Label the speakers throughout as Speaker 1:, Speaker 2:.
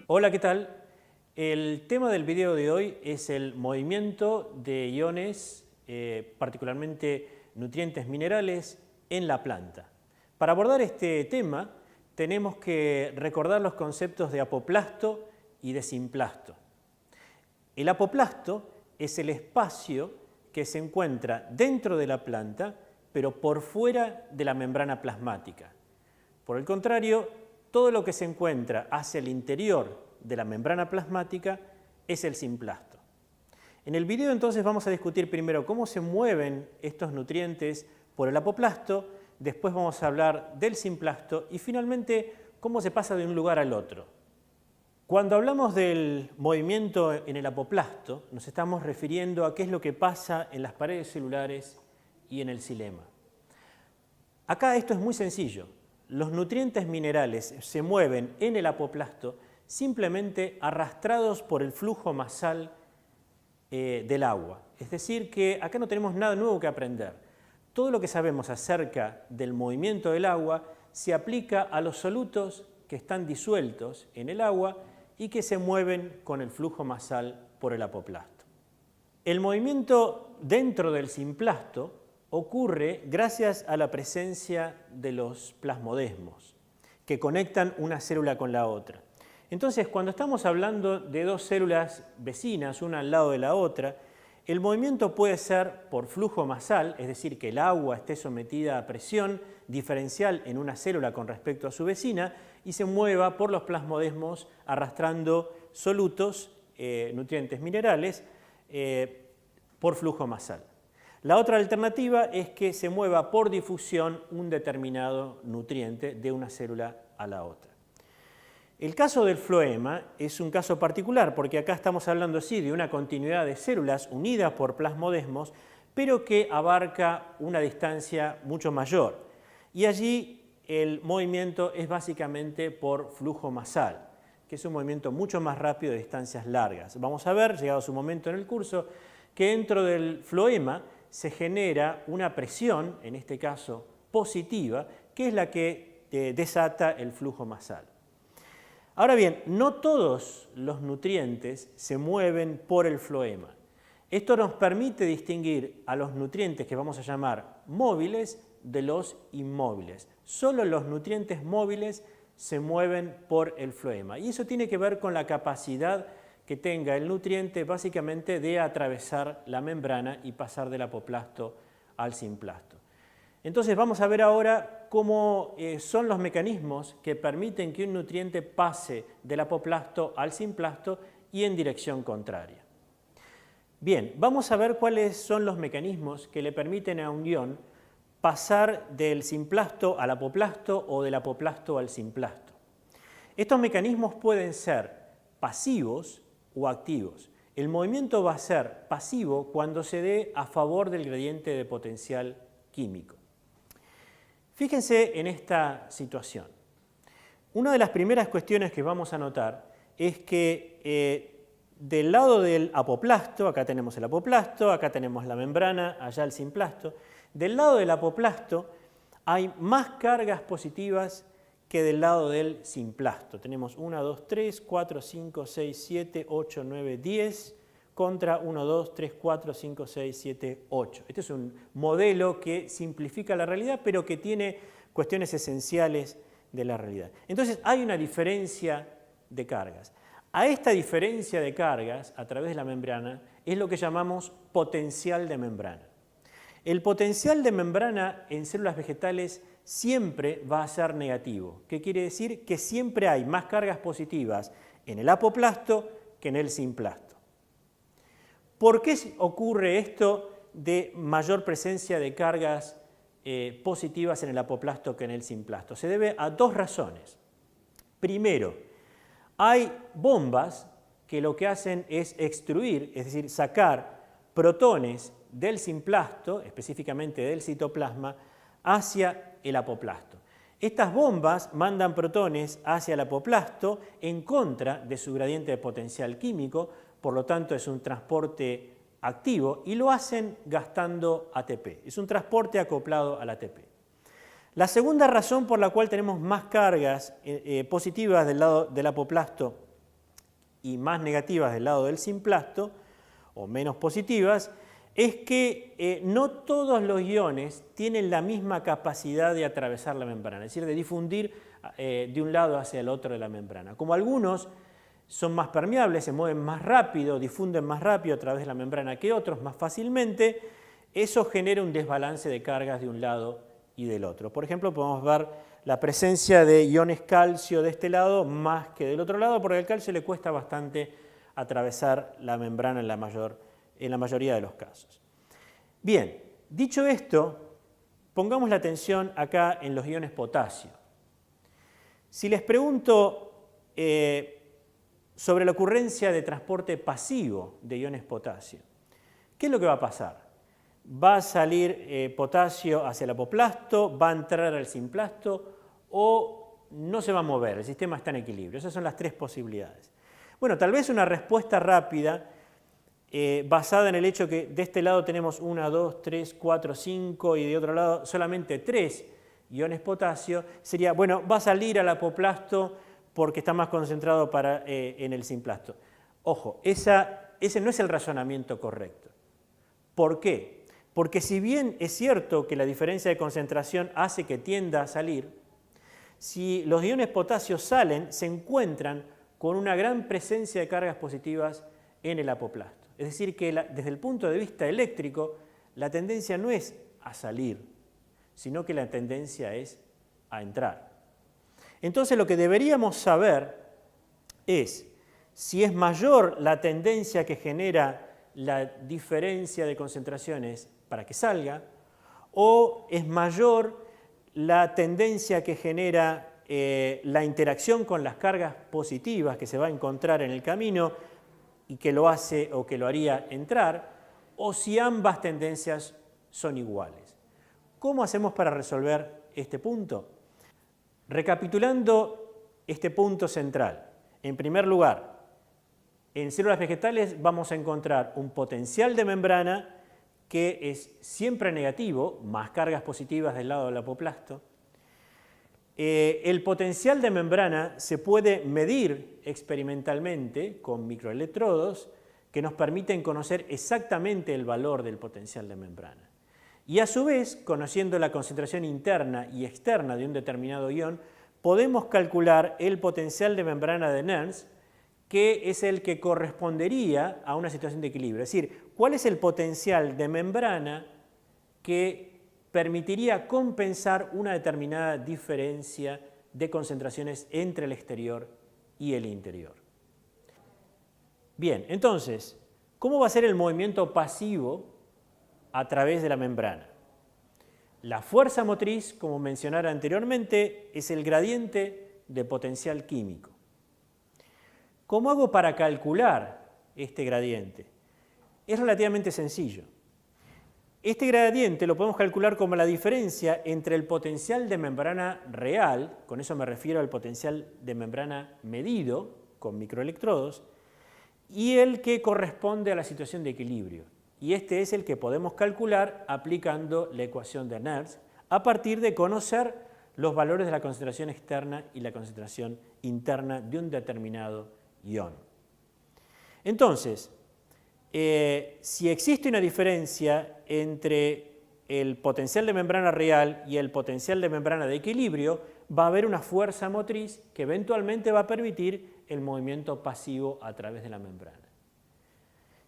Speaker 1: Hola, ¿qué tal? El tema del video de hoy es el movimiento de iones, particularmente nutrientes minerales, en la planta. Para abordar este tema tenemos que recordar los conceptos de apoplasto y de simplasto. El apoplasto es el espacio que se encuentra dentro de la planta, pero por fuera de la membrana plasmática. Por el contrario, todo lo que se encuentra hacia el interior de la membrana plasmática es el simplasto. En el video entonces vamos a discutir primero cómo se mueven estos nutrientes por el apoplasto, después vamos a hablar del simplasto y finalmente cómo se pasa de un lugar al otro. Cuando hablamos del movimiento en el apoplasto, nos estamos refiriendo a qué es lo que pasa en las paredes celulares y en el xilema. Acá esto es muy sencillo. Los nutrientes minerales se mueven en el apoplasto simplemente arrastrados por el flujo masal del agua. Es decir, que acá no tenemos nada nuevo que aprender. Todo lo que sabemos acerca del movimiento del agua se aplica a los solutos que están disueltos en el agua y que se mueven con el flujo masal por el apoplasto. El movimiento dentro del simplasto ocurre gracias a la presencia de los plasmodesmos, que conectan una célula con la otra. Entonces, cuando estamos hablando de dos células vecinas, una al lado de la otra, el movimiento puede ser por flujo masal, es decir, que el agua esté sometida a presión diferencial en una célula con respecto a su vecina y se mueva por los plasmodesmos arrastrando solutos, nutrientes minerales, por flujo masal. La otra alternativa es que se mueva por difusión un determinado nutriente de una célula a la otra. El caso del floema es un caso particular porque acá estamos hablando sí de una continuidad de células unidas por plasmodesmos, pero que abarca una distancia mucho mayor. Y allí el movimiento es básicamente por flujo masal, que es un movimiento mucho más rápido de distancias largas. Vamos a ver, llegado su momento en el curso, que dentro del floema se genera una presión, en este caso positiva, que es la que desata el flujo masal. Ahora bien, no todos los nutrientes se mueven por el floema. Esto nos permite distinguir a los nutrientes que vamos a llamar móviles de los inmóviles. Solo los nutrientes móviles se mueven por el floema. Y eso tiene que ver con la capacidad que tenga el nutriente básicamente de atravesar la membrana y pasar del apoplasto al simplasto. Entonces vamos a ver ahora cómo son los mecanismos que permiten que un nutriente pase del apoplasto al simplasto y en dirección contraria. Bien, vamos a ver cuáles son los mecanismos que le permiten a un ion pasar del simplasto al apoplasto o del apoplasto al simplasto. Estos mecanismos pueden ser pasivos o activos. El movimiento va a ser pasivo cuando se dé a favor del gradiente de potencial químico. Fíjense en esta situación. Una de las primeras cuestiones que vamos a notar es que del lado del apoplasto, acá tenemos el apoplasto, acá tenemos la membrana, allá el simplasto, del lado del apoplasto hay más cargas positivas que del lado del simplasto. Tenemos 1, 2, 3, 4, 5, 6, 7, 8, 9, 10 contra 1, 2, 3, 4, 5, 6, 7, 8. Este es un modelo que simplifica la realidad, pero que tiene cuestiones esenciales de la realidad. Entonces hay una diferencia de cargas. A esta diferencia de cargas a través de la membrana es lo que llamamos potencial de membrana. El potencial de membrana en células vegetales siempre va a ser negativo. ¿Qué quiere decir? Que siempre hay más cargas positivas en el apoplasto que en el simplasto. ¿Por qué ocurre esto de mayor presencia de cargas positivas en el apoplasto que en el simplasto? Se debe a dos razones. Primero, hay bombas que lo que hacen es extruir, es decir, sacar protones del simplasto, específicamente del citoplasma, hacia el apoplasto. Estas bombas mandan protones hacia el apoplasto en contra de su gradiente de potencial químico, por lo tanto es un transporte activo y lo hacen gastando ATP. Es un transporte acoplado al ATP. La segunda razón por la cual tenemos más cargas positivas del lado del apoplasto y más negativas del lado del simplasto, o menos positivas, es que no todos los iones tienen la misma capacidad de atravesar la membrana, es decir, de difundir de un lado hacia el otro de la membrana. Como algunos son más permeables, se mueven más rápido, difunden más rápido a través de la membrana que otros, más fácilmente, eso genera un desbalance de cargas de un lado y del otro. Por ejemplo, podemos ver la presencia de iones calcio de este lado más que del otro lado, porque al calcio le cuesta bastante atravesar la membrana en la mayoría de los casos. Bien, dicho esto, pongamos la atención acá en los iones potasio. Si les pregunto sobre la ocurrencia de transporte pasivo de iones potasio, ¿qué es lo que va a pasar? ¿Va a salir potasio hacia el apoplasto? ¿Va a entrar al simplasto? ¿O no se va a mover? El sistema está en equilibrio. Esas son las tres posibilidades. Bueno, tal vez una respuesta rápida basada en el hecho que de este lado tenemos 1, 2, 3, 4, 5 y de otro lado solamente 3 iones potasio, sería, bueno, va a salir al apoplasto porque está más concentrado en el simplasto. Ojo, ese no es el razonamiento correcto. ¿Por qué? Porque si bien es cierto que la diferencia de concentración hace que tienda a salir, si los iones potasio salen, se encuentran con una gran presencia de cargas positivas en el apoplasto. Es decir, que desde el punto de vista eléctrico, la tendencia no es a salir, sino que la tendencia es a entrar. Entonces, lo que deberíamos saber es si es mayor la tendencia que genera la diferencia de concentraciones para que salga, o es mayor la tendencia que genera la interacción con las cargas positivas que se va a encontrar en el camino y que lo hace o que lo haría entrar, o si ambas tendencias son iguales. ¿Cómo hacemos para resolver este punto? Recapitulando este punto central. En primer lugar, en células vegetales vamos a encontrar un potencial de membrana que es siempre negativo, más cargas positivas del lado del apoplasto. El potencial de membrana se puede medir experimentalmente con microelectrodos que nos permiten conocer exactamente el valor del potencial de membrana. Y a su vez, conociendo la concentración interna y externa de un determinado ion, podemos calcular el potencial de membrana de Nernst, que es el que correspondería a una situación de equilibrio. Es decir, ¿cuál es el potencial de membrana que permitiría compensar una determinada diferencia de concentraciones entre el exterior y el interior? Bien, entonces, ¿cómo va a ser el movimiento pasivo a través de la membrana? La fuerza motriz, como mencionara anteriormente, es el gradiente de potencial químico. ¿Cómo hago para calcular este gradiente? Es relativamente sencillo. Este gradiente lo podemos calcular como la diferencia entre el potencial de membrana real, con eso me refiero al potencial de membrana medido con microelectrodos, y el que corresponde a la situación de equilibrio. Y este es el que podemos calcular aplicando la ecuación de Nernst a partir de conocer los valores de la concentración externa y la concentración interna de un determinado ion. Entonces, si existe una diferencia entre el potencial de membrana real y el potencial de membrana de equilibrio, va a haber una fuerza motriz que eventualmente va a permitir el movimiento pasivo a través de la membrana.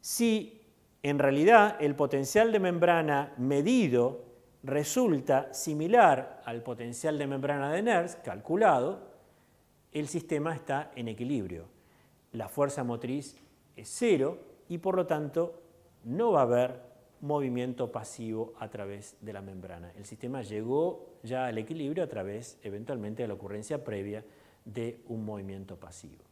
Speaker 1: Si en realidad el potencial de membrana medido resulta similar al potencial de membrana de Nernst calculado, el sistema está en equilibrio. La fuerza motriz es cero y por lo tanto no va a haber movimiento pasivo a través de la membrana. El sistema llegó ya al equilibrio a través eventualmente de la ocurrencia previa de un movimiento pasivo.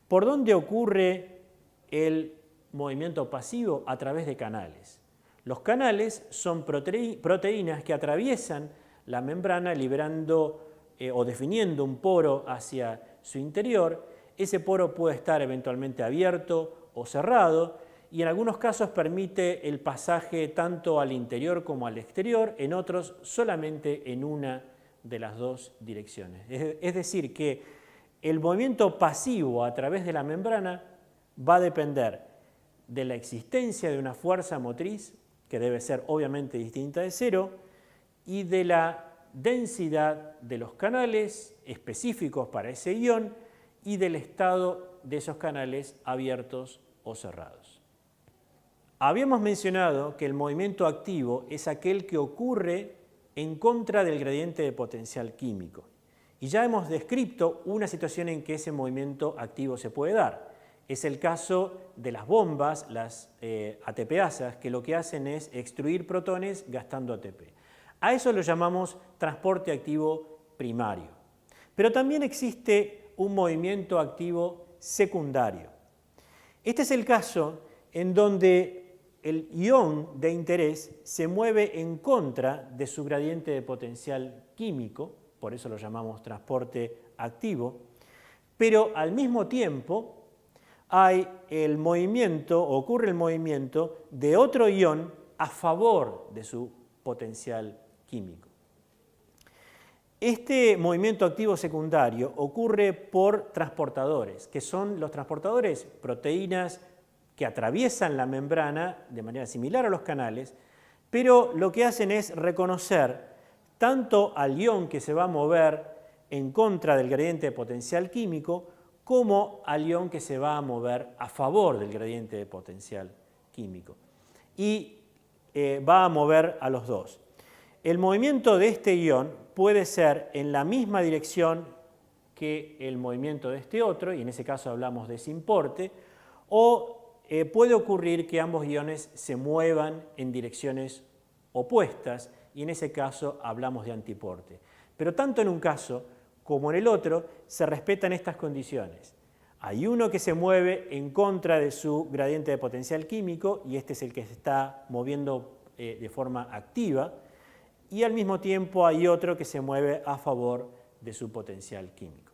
Speaker 1: ¿Por dónde ocurre el movimiento pasivo? A través de canales. Los canales son proteínas que atraviesan la membrana liberando o definiendo un poro hacia su interior. Ese poro puede estar eventualmente abierto o cerrado y en algunos casos permite el pasaje tanto al interior como al exterior, en otros solamente en una de las dos direcciones. Es decir, que el movimiento pasivo a través de la membrana va a depender de la existencia de una fuerza motriz, que debe ser obviamente distinta de cero, y de la densidad de los canales específicos para ese ion y del estado de esos canales abiertos o cerrados. Habíamos mencionado que el movimiento activo es aquel que ocurre en contra del gradiente de potencial químico. Y ya hemos descrito una situación en que ese movimiento activo se puede dar. Es el caso de las bombas, las ATPasas, que lo que hacen es extruir protones gastando ATP. A eso lo llamamos transporte activo primario. Pero también existe un movimiento activo secundario. Este es el caso en donde el ion de interés se mueve en contra de su gradiente de potencial químico, por eso lo llamamos transporte activo, pero al mismo tiempo ocurre el movimiento de otro ion a favor de su potencial químico. Este movimiento activo secundario ocurre por transportadores, que son los transportadores, proteínas que atraviesan la membrana de manera similar a los canales, pero lo que hacen es reconocer tanto al ion que se va a mover en contra del gradiente de potencial químico, como al ion que se va a mover a favor del gradiente de potencial químico. Y va a mover a los dos. El movimiento de este ion puede ser en la misma dirección que el movimiento de este otro, y en ese caso hablamos de sin porte, o puede ocurrir que ambos iones se muevan en direcciones opuestas, y en ese caso hablamos de antiporte. Pero tanto en un caso como en el otro se respetan estas condiciones. Hay uno que se mueve en contra de su gradiente de potencial químico, y este es el que se está moviendo de forma activa, y al mismo tiempo hay otro que se mueve a favor de su potencial químico.